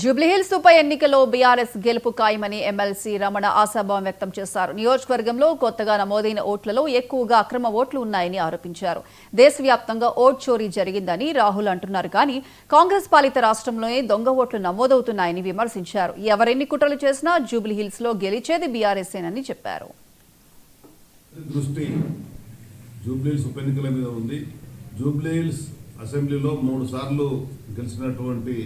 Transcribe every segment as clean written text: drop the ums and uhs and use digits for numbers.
జూబ్లీహిల్స్ ఉప ఎన్నికలో బీఆర్ఎస్ గెలుపు ఖాయమని ఎమ్మెల్సీ రమణ ఆశాభావం వ్యక్తం చేశారు. నియోజకవర్గంలో కొత్తగా నమోదైన ఓట్లలో ఎక్కువగా అక్రమ ఓట్లు ఉన్నాయని ఆరోపించారు. దేశవ్యాప్తంగా ఓట్ చోరీ జరిగిందని రాహుల్ అంటున్నారు. కానీ కాంగ్రెస్ పాలిత రాష్ట్రంలోనే దొంగ ఓట్లు నమోదవుతున్నాయని విమర్శించారు. ఎవరెన్ని కుట్రలు చేసినా జూబ్లీహిల్స్ లో గెలిచేది బీఆర్ఎస్ఏనని చెప్పారు. జూబ్లీహిల్స్ ఉప ఎన్నికల మీద ఉంది. జూబ్లీహిల్స్ అసెంబ్లీలో 3 సార్లు గెలిచినటువంటి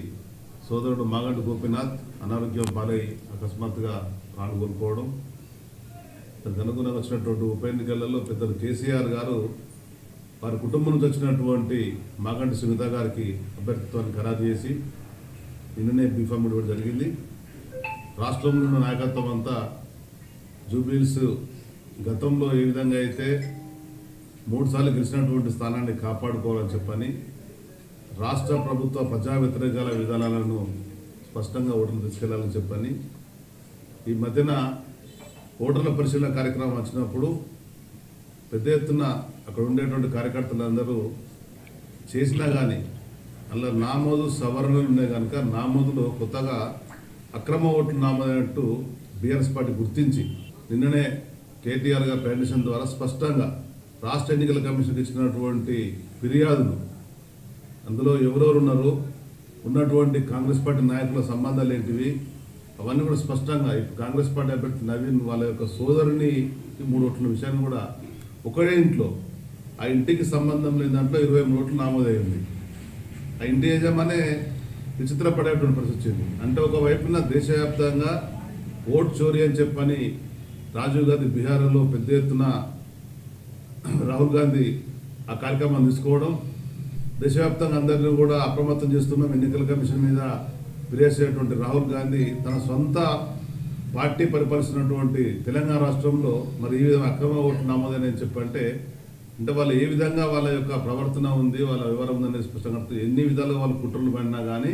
సోదరుడు మాగంటి గోపీనాథ్ అనారోగ్యం పాలై అకస్మాత్తుగా ప్రాణం కోల్పోవడం, దానికి అనుగుణంగా వచ్చినటువంటి ఉప ఎన్నికలలో పెద్దలు కేసీఆర్ గారు వారి కుటుంబం నుంచి వచ్చినటువంటి మాగంటి సునీత గారికి అభ్యర్థిత్వాన్ని ఖరారు చేసి నిన్ననే బీఫామ్ ఇవ్వడం జరిగింది. రాష్ట్రంలో ఉన్న నాయకత్వం అంతా జూబ్లీహిల్స్ గతంలో ఏ విధంగా అయితే 3 సార్లు గెలిచినటువంటి స్థానాన్ని కాపాడుకోవాలని చెప్పని రాష్ట్ర ప్రభుత్వ ప్రజా వ్యతిరేకాల విధానాలను స్పష్టంగా ఓటర్లు తీసుకెళ్లాలని చెప్పని ఈ మధ్యన ఓటర్ల పరిశీలన కార్యక్రమం వచ్చినప్పుడు పెద్ద ఎత్తున అక్కడ ఉండేటువంటి కార్యకర్తలందరూ చేసినా కానీ అలా నామోదు సవరణలు ఉన్నాయి కనుక నామోదులో కొత్తగా అక్రమ ఓట్లు నామోదైనట్టు బీఆర్ఎస్ పార్టీ గుర్తించి నిన్ననే కేటీఆర్ గారి పెర్మిషన్ ద్వారా స్పష్టంగా రాష్ట్ర ఎన్నికల కమిషన్కి ఇచ్చినటువంటి ఫిర్యాదులు, అందులో ఎవరెవరు ఉన్నారో ఉన్నటువంటి కాంగ్రెస్ పార్టీ నాయకుల సంబంధాలు ఏంటివి అవన్నీ కూడా స్పష్టంగా ఇప్పుడు కాంగ్రెస్ పార్టీ అభ్యర్థి నవీన్ వాళ్ళ యొక్క సోదరుని 3 ఓట్ల విషయాన్ని కూడా ఒకటే ఇంట్లో ఆ ఇంటికి సంబంధం లేని దాంట్లో 23 ఓట్లు నామోదైంది. ఆ ఇంటి యజమానే విచిత్రపడేటువంటి పరిస్థితి వచ్చింది. అంటే ఒకవైపున దేశవ్యాప్తంగా ఓట్ చోరీ అని చెప్పని రాజీవ్ గాంధీ బీహార్లో పెద్ద ఎత్తున రాహుల్ గాంధీ ఆ కార్యక్రమాన్ని తీసుకోవడం, దేశవ్యాప్తంగా అందరినీ కూడా అప్రమత్తం చేస్తున్నాం. ఎన్నికల కమిషన్ మీద విరేసేటువంటి రాహుల్ గాంధీ తన సొంత పార్టీ పరిపాలిస్తున్నటువంటి తెలంగాణ రాష్ట్రంలో మరి ఈ విధంగా అక్రమ ఓట్లు నమోదని చెప్పంటే అంటే వాళ్ళు ఏ విధంగా వాళ్ళ యొక్క ప్రవర్తన ఉంది, వాళ్ళ వివరం ఉందనేది స్పష్టంగా ఎన్ని విధాలుగా వాళ్ళు కుట్రలు పడినా కానీ